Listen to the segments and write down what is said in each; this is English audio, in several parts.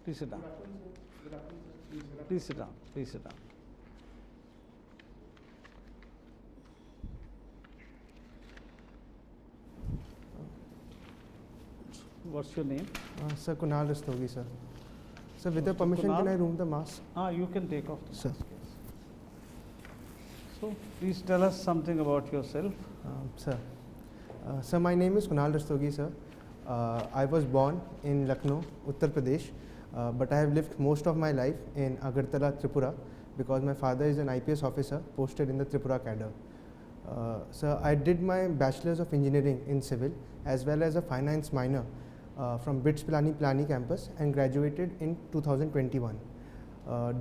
Please sit down. Please sit down. Please sit down. What's your name? Sir, Kunal Rastogi, sir. Sir, with your permission, Kunal? can I remove the mask? You can take off the Sir. mask. So, please tell us something about yourself. Sir. Sir, my name is Kunal Rastogi, sir. I was born in Lucknow, Uttar Pradesh, but I have lived most of my life in Agartala, Tripura, because my father is an IPS officer posted in the Tripura cadre. Sir, I did my Bachelor's of Engineering in Civil as well as a Finance minor from BITS Pilani campus and graduated in 2021.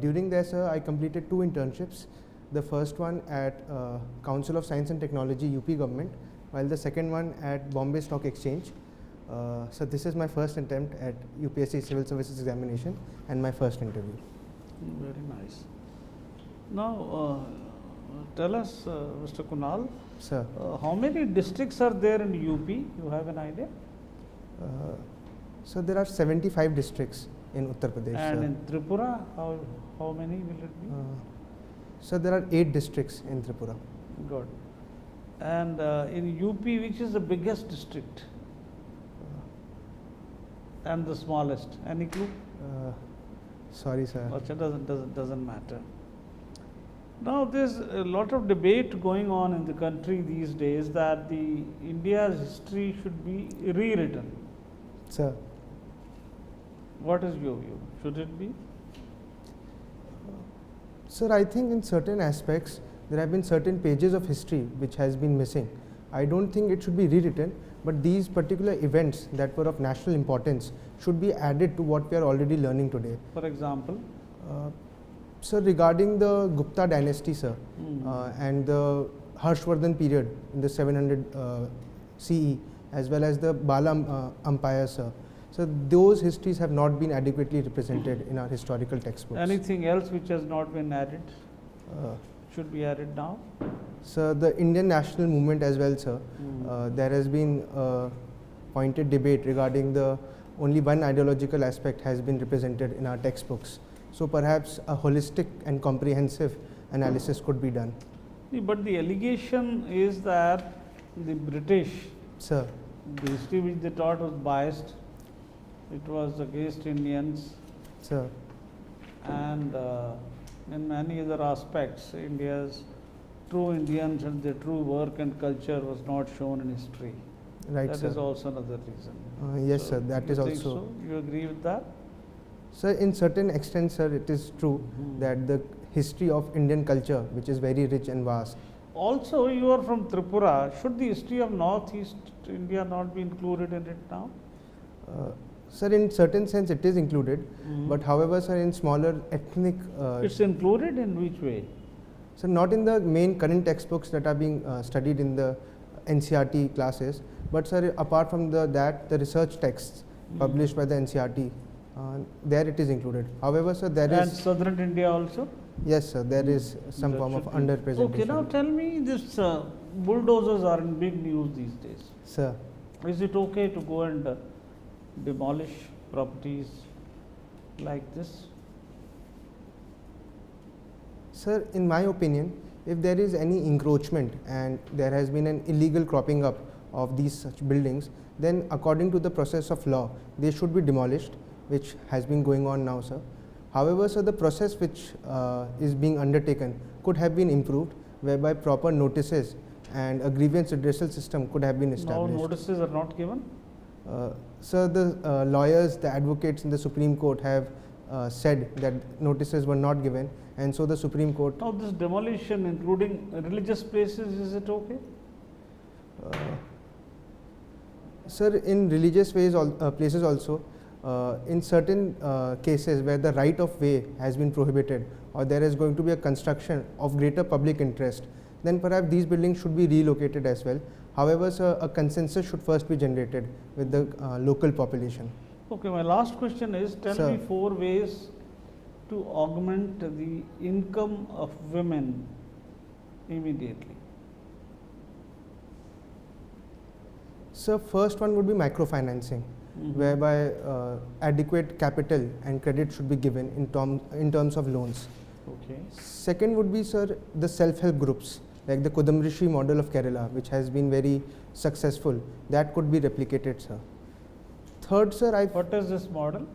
During there, sir, I completed 2 internships. The first one at Council of Science and Technology, UP government, while the second one at Bombay Stock Exchange. So this is my first attempt at UPSC Civil Services examination and my first interview. Very nice. Now, tell us, Mr. Kunal, Sir, how many districts are there in UP? You have an idea? so there are 75 districts in Uttar Pradesh. And sir. in Tripura, how many will it be? So there are 8 districts in Tripura. Good. And in UP, which is the biggest district and the smallest? Any clue? Sorry, sir. It doesn't matter. Now, there's a lot of debate going on in the country these days that India's history should be rewritten. Sir, What is your view? Should it be? sir, I think in certain aspects there have been certain pages of history which has been missing. I don't think it should be rewritten, but these particular events that were of national importance should be added to what we are already learning today. For example? Sir, regarding the Gupta dynasty, sir, and the Harshvardhan period in the 700 CE, as well as the Bala Empire, sir. So those histories have not been adequately represented in our historical textbooks. Anything else which has not been added? Should be added now? Sir, the Indian national movement as well, sir. There has been pointed debate regarding the only one ideological aspect has been represented in our textbooks. So perhaps a holistic and comprehensive analysis could be done. But the allegation is that the British, Sir, the history which they taught was biased. It was against Indians, sir, and in many other aspects, India's true Indians and their true work and culture was not shown in history. right, That sir. is also another reason. Yes, sir, that you is think also. So? You agree with that? Sir, in certain extent, sir, it is true that the history of Indian culture, which is very rich and vast. Also, you are from Tripura. Should the history of Northeast India not be included in it now? Sir, in certain sense, it is included, but however, sir, in smaller ethnic. It's included in which way? So not in the main current textbooks that are being studied in the NCRT classes, but sir, apart from that, the research texts published by the NCRT, there it is included. However, sir, there And is. Southern India also? Yes, sir, there is some That form of should be. underrepresentation. Okay, now tell me, this bulldozers are in big news these days. Sir, Is it okay to go and demolish properties like this? sir, in my opinion, if there is any encroachment and there has been an illegal cropping up of these such buildings, then according to the process of law, they should be demolished, which has been going on now, sir. However, sir, the process which is being undertaken could have been improved, whereby proper notices and a grievance redressal system could have been Now established. notices are not given? Sir, the lawyers, the advocates in the Supreme Court have said that notices were not given, and so the Supreme Court. Now this demolition, including religious places, is it okay? Sir, in religious places also, in certain cases where the right of way has been prohibited or there is going to be a construction of greater public interest, then perhaps these buildings should be relocated as well. However, sir, a consensus should first be generated with the local population. Okay, my last question is, tell Sir. me 4 ways to augment the income of women immediately. So first one would be microfinancing. whereby adequate capital and credit should be given in terms of loans. Okay. Second would be, sir, the self-help groups like the Kudamrishi model of Kerala, which has been very successful. That could be replicated, sir. Third, sir, What is this model?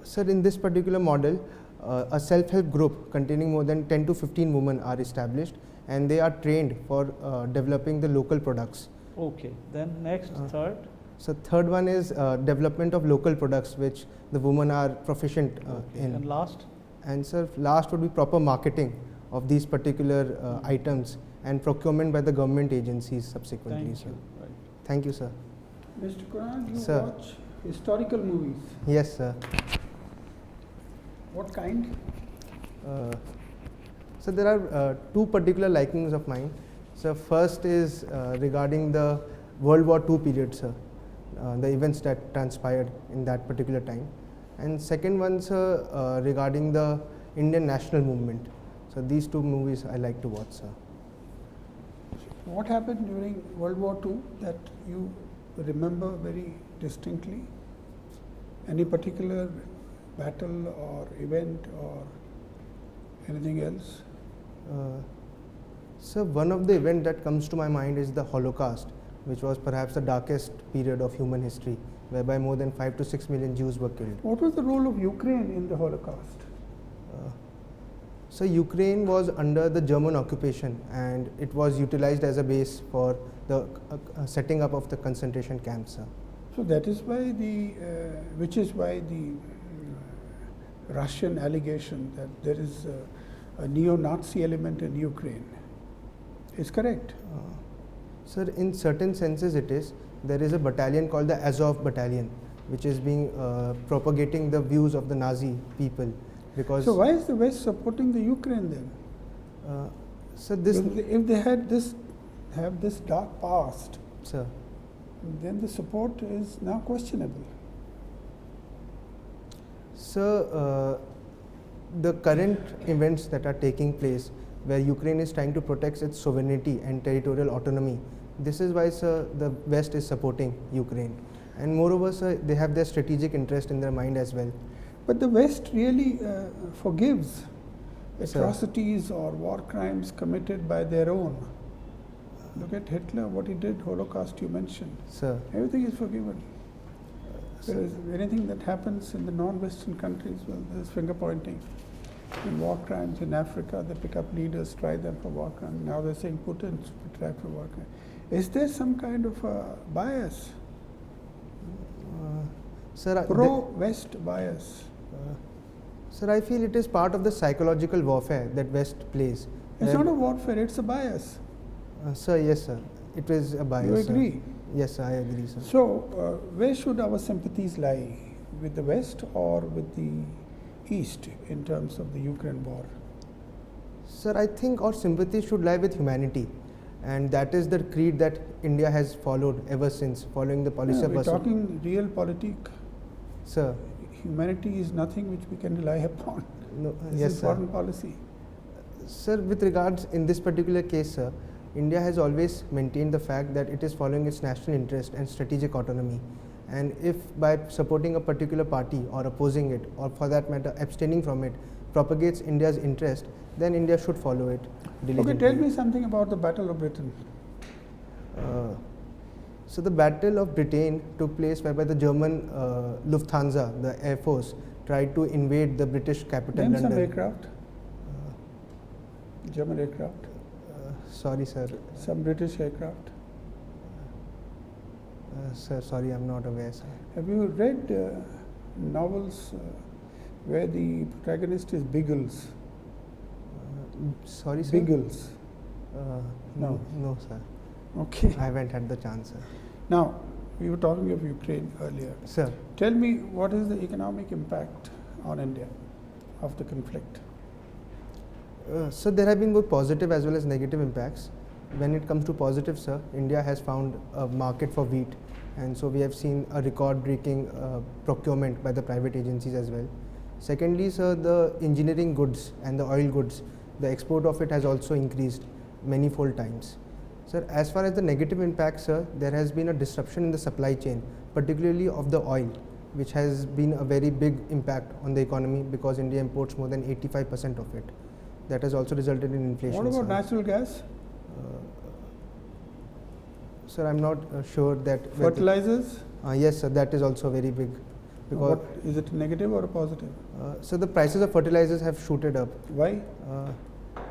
sir, in this particular model, a self-help group containing more than 10 to 15 women are established, and they are trained for developing the local products. Okay. Then next, third. So third one is development of local products, which the women are proficient in. And last? And sir, last would be proper marketing of these particular items and procurement by the government agencies subsequently. Thank sir. you. Right. Thank you, sir. Mr. Kunal, you Sir. watch historical movies. Yes, sir. What kind? So there are two particular likings of mine. So first is regarding the World War II period, sir, the events that transpired in that particular time. And second one, sir, regarding the Indian national movement. So these two movies I like to watch, sir. What happened during World War II that you remember very distinctly? Any particular battle or event or anything else? So one of the events that comes to my mind is the Holocaust, which was perhaps the darkest period of human history, whereby more than 5 to 6 million Jews were killed. What was the role of Ukraine in the Holocaust? So Ukraine was under the German occupation, and it was utilized as a base for the setting up of the concentration camps, sir. So that is why which is why the Russian allegation that there is a neo-Nazi element in Ukraine is correct. Sir, in certain senses it is. There is a battalion called the Azov battalion, which is being propagating the views of the Nazi people. Because So why is the West supporting the Ukraine then? so this, If they had have this dark past, sir, then the support is now questionable. So the current events that are taking place, where Ukraine is trying to protect its sovereignty and territorial autonomy, this is why, sir, the West is supporting Ukraine. And moreover, sir, they have their strategic interest in their mind as well. But the West really forgives Sir. atrocities or war crimes committed by their own. Look at Hitler, what he did, Holocaust you mentioned. Sir, Everything is forgiven. Whereas anything that happens in the non-Western countries, well, there's finger pointing. In war crimes in Africa, they pick up leaders, try them for war crimes. Now they're saying Putin should be tried for war crimes. Is there some kind of bias, sir, pro-West bias? sir, I feel it is part of the psychological warfare that West plays. It's not a warfare, it's a bias. Sir, yes, sir. It is a bias. You sir. agree? Yes, I agree, sir. So, where should our sympathies lie? With the West or with the East in terms of the Ukraine war? Sir, I think our sympathy should lie with humanity, and that is the creed that India has followed ever since, following the policy Yeah, of we're talking real politic. Sir, Humanity is nothing which we can rely upon. no, This yes, is sir. foreign policy. Sir, with regards in this particular case, sir, India has always maintained the fact that it is following its national interest and strategic autonomy. And if by supporting a particular party or opposing it, or for that matter abstaining from it, propagates India's interest, then India should follow it diligently. Okay, tell me something about the Battle of Britain. So the Battle of Britain took place whereby the German Lufthansa, the Air Force, tried to invade the British capital, Name London. some aircraft. German aircraft. Sorry, sir. Some British aircraft. Sir, sorry, I'm not aware, sir. Have you read novels where the protagonist is Biggles? Sorry, sir. Biggles. No, no, sir. Okay. I haven't had the chance, sir. Now, we were talking of Ukraine earlier. Sir, Tell me, what is the economic impact on India of the conflict? so there have been both positive as well as negative impacts. When it comes to positive, sir, India has found a market for wheat, and so we have seen a record-breaking procurement by the private agencies as well. Secondly, sir, the engineering goods and the oil goods, the export of it has also increased many-fold times. Sir, as far as the negative impact, sir, there has been a disruption in the supply chain, particularly of the oil, which has been a very big impact on the economy because India imports more than 85% of it. That has also resulted in inflation. What about sir. natural gas? Sir, I'm not sure that. Fertilizers? Yes, sir, that is also very big. Because What, is it a negative or a positive? so the prices of fertilizers have shooted up. Why?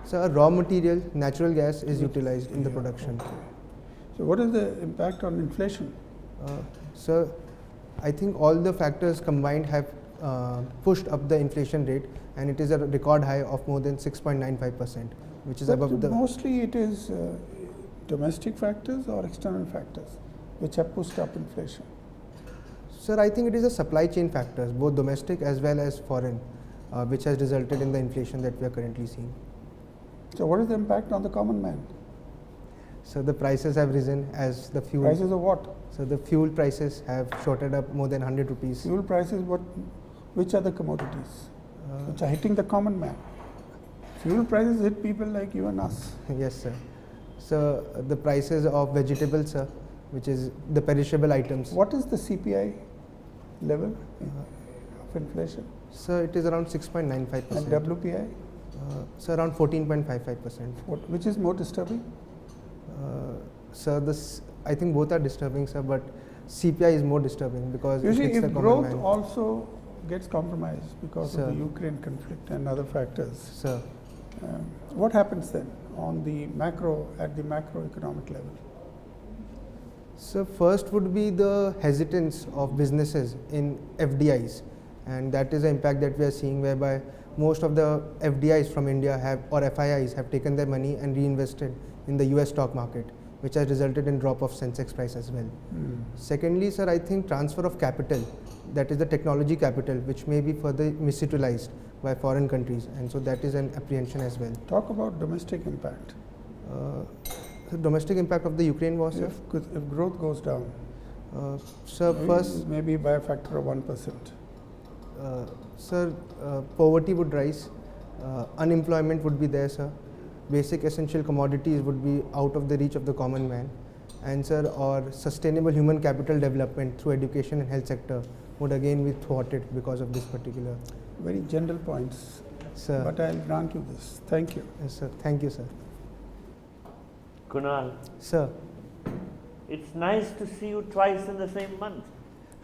So a raw material, natural gas, is utilized in the Yeah, production. okay. So what is the impact on inflation? So I think all the factors combined have pushed up the inflation rate, and it is a record high of more than 6.95%, which is But above the. mostly it is domestic factors or external factors which have pushed up inflation. Sir, I think it is a supply chain factors, both domestic as well as foreign, which has resulted in the inflation that we are currently seeing. So what is the impact on the common man? So the prices have risen as the fuel. Prices of what? So the fuel prices have shorted up more than 100 rupees. Fuel prices, which are the commodities which are hitting the common man? Fuel prices hit people like you and us. Yes, sir. So the prices of vegetables, sir, which is the perishable items. What is the CPI level of inflation? So it is around 6.95%. And WPI? So around 14.55%. Which is more disturbing? So this, I think both are disturbing, sir, but CPI is more disturbing because You it see, hits the if common growth man. also gets compromised because Sir. of the Ukraine conflict and other factors, Sir, what happens then on the at the macroeconomic level? so first would be the hesitance of businesses in FDIs, and that is the impact that we are seeing, whereby most of the FDIs from India or FIIs have taken their money and reinvested in the US stock market, which has resulted in drop of Sensex price as well. Secondly, sir, I think transfer of capital, that is the technology capital, which may be further misutilized by foreign countries, and so that is an apprehension as well. Talk about domestic impact. The domestic impact of the Ukraine war, sir. If growth goes down, So first, maybe by a factor of 1%. Sir, poverty would rise, unemployment would be there, sir. Basic essential commodities would be out of the reach of the common man, and sir, or sustainable human capital development through education and health sector would again be thwarted because of this particular. Very general points, Sir, but I'll grant you this. Thank you. yes, sir. Thank you, sir. Kunal, Sir, it's nice to see you twice in the same month.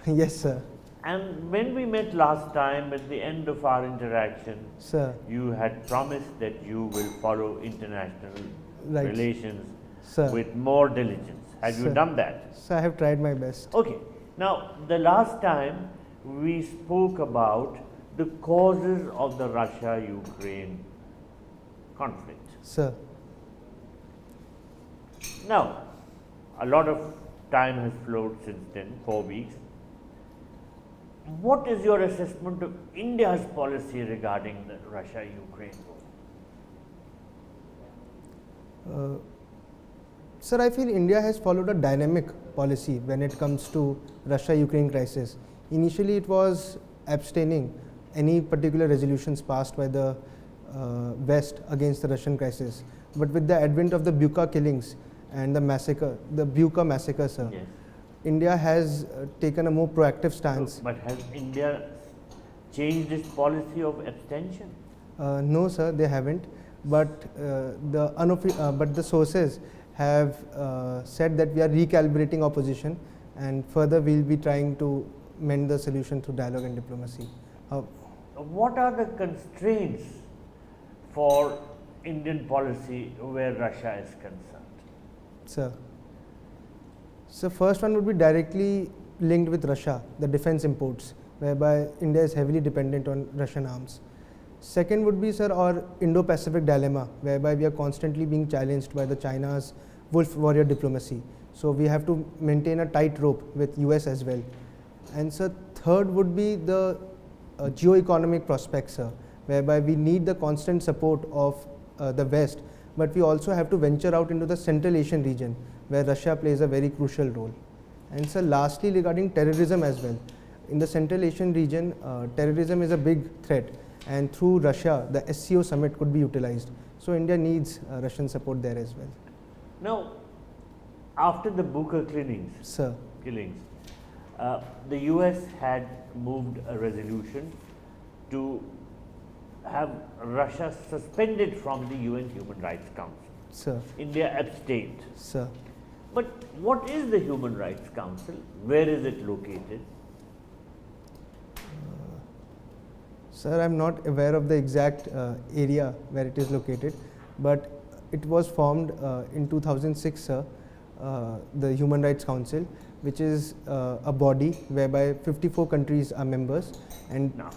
yes, sir. And when we met last time at the end of our interaction, Sir, you had promised that you will follow international right. relations Sir, with more diligence. Have you Sir. done that? So I have tried my best. Okay. Now, the last time we spoke about the causes of the Russia-Ukraine conflict. Sir, Now, a lot of time has flowed since then, 4 weeks. What is your assessment of India's policy regarding the Russia-Ukraine war? Sir, I feel India has followed a dynamic policy when it comes to Russia-Ukraine crisis. Initially, it was abstaining any particular resolutions passed by the West against the Russian crisis. But with the advent of the Bucha killings and the massacre, the Bucha massacre, sir, Yes. India has taken a more proactive stance. But has India changed its policy of abstention? No, sir, they haven't. But the sources have said that we are recalibrating our position, and further we'll be trying to mend the solution through dialogue and diplomacy. What are the constraints for Indian policy where Russia is concerned? Sir, so first one would be directly linked with Russia, the defense imports, whereby India is heavily dependent on Russian arms. Second would be, sir, our Indo-Pacific dilemma, whereby we are constantly being challenged by the China's wolf warrior diplomacy. So we have to maintain a tight rope with US as well. And sir, third would be the geo-economic prospects, sir, whereby we need the constant support of the West, but we also have to venture out into the Central Asian region, where Russia plays a very crucial role. And sir, lastly, regarding terrorism as well. In the Central Asian region, terrorism is a big threat, and through Russia, the SCO summit could be utilized. So India needs Russian support there as well. Now, after the Booker killings, Sir. the US had moved a resolution to have Russia suspended from the UN Human Rights Council. Sir. India abstained. Sir. But what is the Human Rights Council? Where is it located? Sir, I'm not aware of the exact area where it is located, but it was formed in 2006, sir, the Human Rights Council, which is a body whereby 54 countries are members. And Now,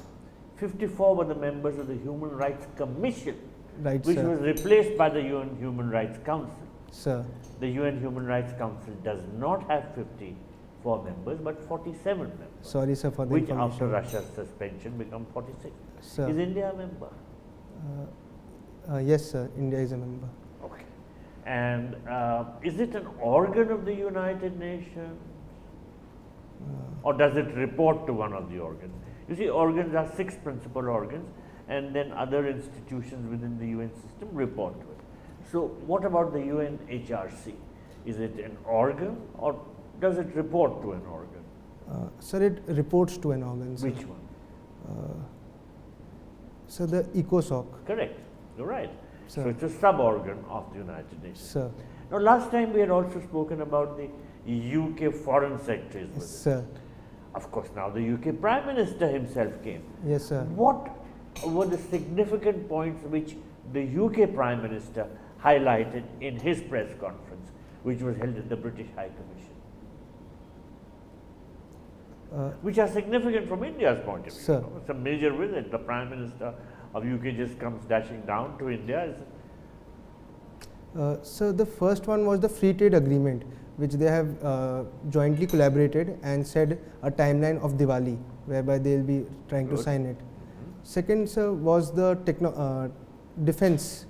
54 were the members of the Human Rights Commission, right, which sir. was replaced by the UN Human Rights Council. Sir. The UN Human Rights Council does not have 54 members, but 47 members, Sorry, sir, for the which information. after Russia's suspension become 46. Sir. Is India a member? Yes, sir. India is a member. Okay. And is it an organ of the United Nations? Or does it report to one of the organs? You see, organs are 6 principal organs, and then other institutions within the UN system report to it. So, what about the UNHRC? Is it an organ, or does it report to an organ? Sir, it reports to an organ. Sir. Which one? So the ECOSOC. Correct. You're right. So, Sir. it's a sub-organ of the United Nations. Sir. Now, last time we had also spoken about the UK Foreign Secretary's visit. Sir. Of course, now the UK Prime Minister himself came. Yes, sir. What were the significant points which the UK Prime Minister highlighted in his press conference, which was held at the British High Commission? Which are significant from India's point of view. Sir. You know, it's a major visit. The Prime Minister of UK just comes dashing down to India. So the first one was the free trade agreement, which they have jointly collaborated and set a timeline of Diwali, whereby they will be trying to Good. sign it. Second, sir, was the defense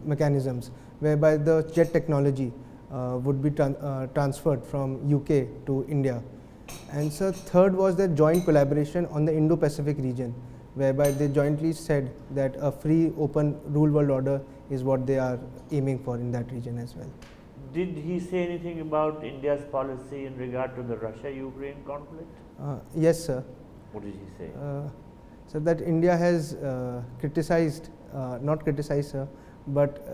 mechanisms, whereby the jet technology would be transferred from UK to India. And sir, third was the joint collaboration on the Indo-Pacific region, whereby they jointly said that a free, open rule world order is what they are aiming for in that region as well. Did he say anything about India's policy in regard to the Russia-Ukraine conflict? Yes, sir. What did he say? So that India has criticized, not criticized, sir, but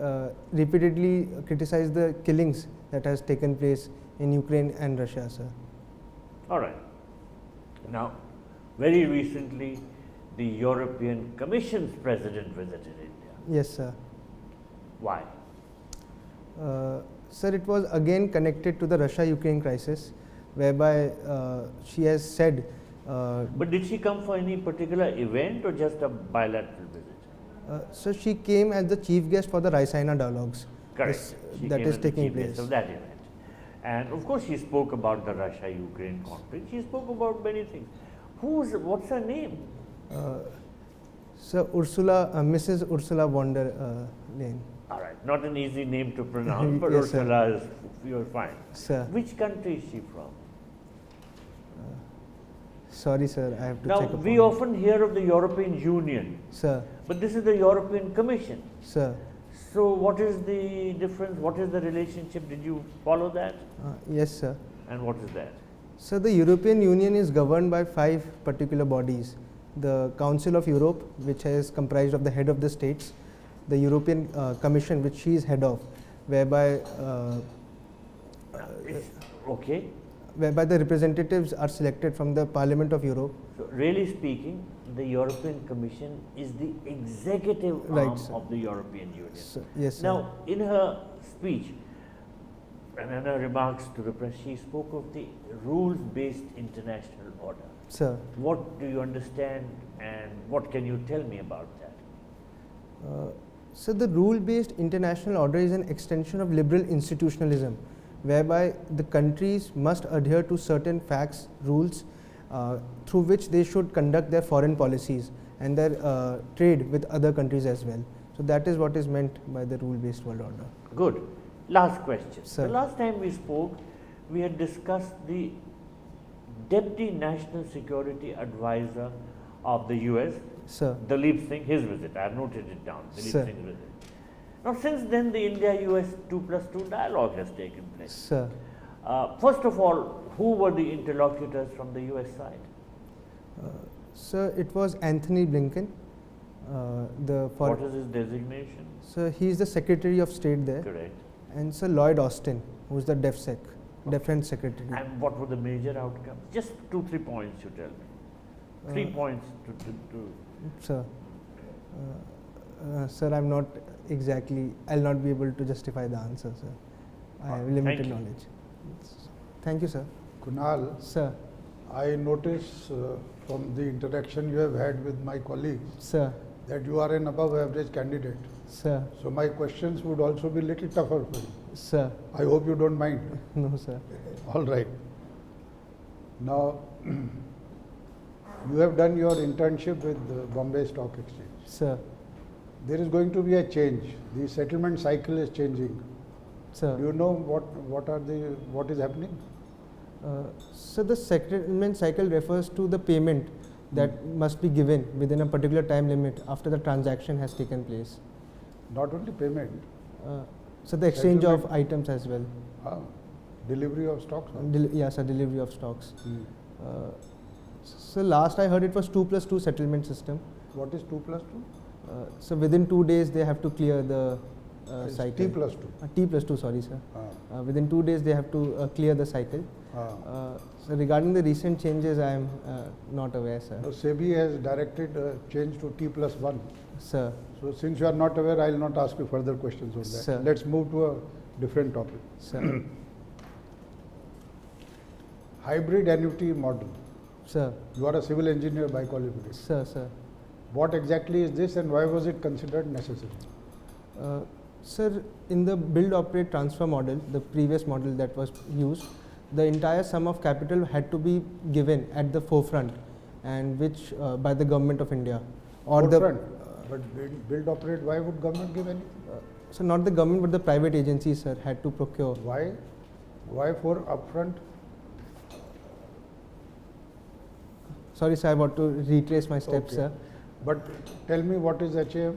repeatedly criticized the killings that has taken place in Ukraine and Russia, sir. All right. Now, very recently, the European Commission's president visited India. Yes, sir. Why? Sir, it was again connected to the Russia-Ukraine crisis, whereby she has said. But did she come for any particular event or just a bilateral visit? So she came as the chief guest for the Raisina dialogues. Correct. She That came is as the taking chief guest place. of that event. And of course, she spoke about the Russia-Ukraine conflict. She spoke about many things. What's her name? So Mrs. Ursula von der Leyen. All right, not an easy name to pronounce, but Yes, sir. Ursula is, you're fine. Sir. Which country is she from? Sorry, sir, I have to Now, check upon we it. often hear of the European Union, Sir, but this is the European Commission. sir, So, what is the difference? What is the relationship? Did you follow that? yes, sir. And what is that? So the European Union is governed by 5 particular bodies. The Council of Europe, which is comprised of the head of the states, the European Commission, which she is head of, whereby Okay. whereby the representatives are selected from the Parliament of Europe. So, really speaking, the European Commission is the executive Right, arm sir. of the European Union. So, yes, sir. Now, in her speech and in her remarks to the press, she spoke of the rules-based international order. Sir, What do you understand and what can you tell me about that? so the rule-based international order is an extension of liberal institutionalism, whereby the countries must adhere to certain facts, rules, through which they should conduct their foreign policies and their trade with other countries as well. So that is what is meant by the rule-based world order. Good. Last question. Sir. The last time we spoke, we had discussed the Deputy National Security Advisor of the US, Sir, Dalip Singh, his visit. I have noted it down, Dalip Sir. Singh's visit. Now, since then, the India-US 2+2 dialogue has taken place. sir, First of all, who were the interlocutors from the US side? Sir, it was Anthony Blinken. What is his designation? Sir, he is the Secretary of State there. Correct. And Sir Lloyd Austin, who is the DefSec, Defense Secretary. And what were the major outcomes? Just 2-3 points you tell me. 3 points to Sir, sir, I'm not exactly, I'll not be able to justify the answer, sir. I have limited you. knowledge. Thank you, sir. Kunal, Sir, I notice from the interaction you have had with my colleagues sir, that you are an above average candidate. sir, So my questions would also be little tougher for you. sir. I hope you don't mind. No, sir. All right. Now, you have done your internship with the Bombay Stock Exchange. Sir, There is going to be a change. The settlement cycle is changing. sir. Do you know what is happening? So the settlement cycle refers to the payment that must be given within a particular time limit after the transaction has taken place. Not only payment, So the exchange of Settlement. items as well. delivery of stocks. also. Yes, a delivery of stocks. Hmm. So last I heard it was 2+2 settlement system. What is 2 plus 2? So within 2 days they have to clear the It's cycle. T plus 2. T+2, sorry sir. Ah, Within 2 days they have to clear the cycle. ah. So regarding the recent changes, I am not aware, sir. Now, SEBI has directed change to T plus 1. Sir, So since you are not aware, I will not ask you further questions on that. Sir. Let's move to a different topic. sir, Hybrid annuity model. sir, You are a civil engineer by qualification. sir. What exactly is this and why was it considered necessary? Sir, in the build, operate, transfer model, the previous model that was used, the entire sum of capital had to be given at the forefront, and which by the government of India or Forefront. But build, operate, why would government give anything? so not the government but the private agencies, sir, had to procure. Why? Why for upfront? Sorry, sir, I want to retrace my steps, Okay. sir. But tell me what is HAM?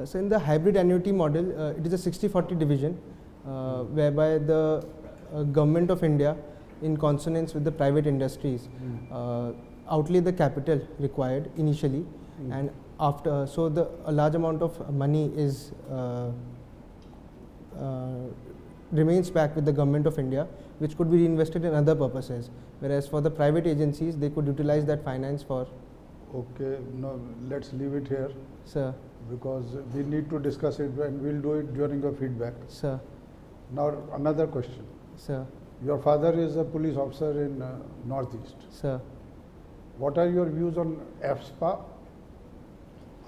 So in the hybrid annuity model, it is a 60-40 division, whereby the government of India, in consonance with the private industries, outlay the capital required initially, and after, so a large amount of money is remains back with the government of India, which could be reinvested in other purposes. Whereas for the private agencies, they could utilize that finance for. Okay, no, let's leave it here Sir, because we need to discuss it and we'll do it during the feedback. sir, Now another question. sir, Your father is a police officer in Northeast. sir. What are your views on FSPA?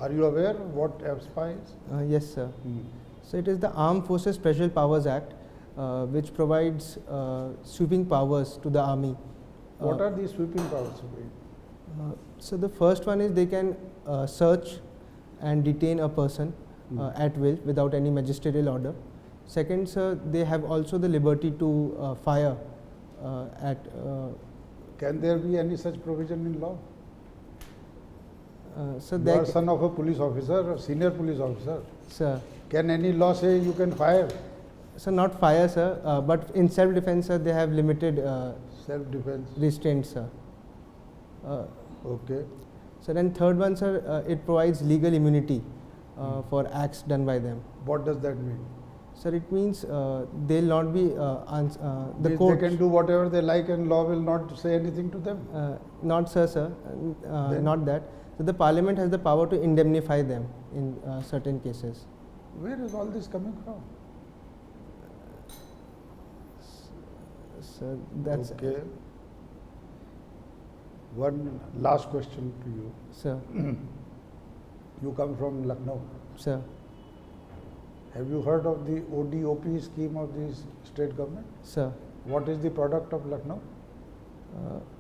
Are you aware what FSPA is? Yes, sir. So it is the Armed Forces Special Powers Act, which provides sweeping powers to the army. What are these sweeping powers? So the first one is they can search and detain a person at will without any magisterial order. Second, sir, they have also the liberty to fire at. Can there be any such provision in law? So You are that, son of a police officer, a senior police officer. sir. Can any law say you can fire? So not fire, sir, but in self-defense, sir, they have limited Self-defense. restraints, sir. Okay. So then third one, sir, it provides legal immunity for acts done by them. What does that mean? Sir, it means they'll not be the Means court. they can do whatever they like and law will not say anything to them? Not, sir, Then? not that. So the parliament has the power to indemnify them in certain cases. Where is all this coming from? So that's Okay. One last question to you. sir, You come from Lucknow. sir. Have you heard of the ODOP scheme of the state government? Sir, What is the product of Lucknow?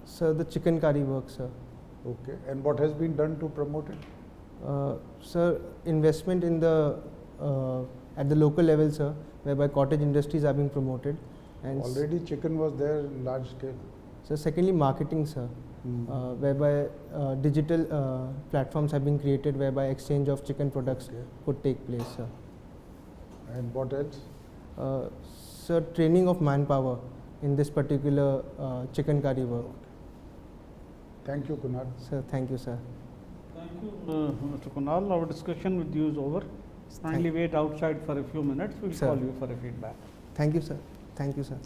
sir, the chicken curry works, sir. Okay. And what has been done to promote it? Sir, investment in the at the local level, sir, whereby cottage industries are being promoted, and Already chicken was there in large scale. so secondly, marketing, sir, whereby digital platforms have been created, whereby exchange of chicken products Okay. could take place, sir. And what else? Sir, training of manpower in this particular chicken curry work. Thank you, Kunal. Sir, thank you, sir. Thank you, Mr. Kunal. Our discussion with you is over. Kindly wait outside for a few minutes. We'll Sir. call you for a feedback. Thank you, sir. Thank you, sir.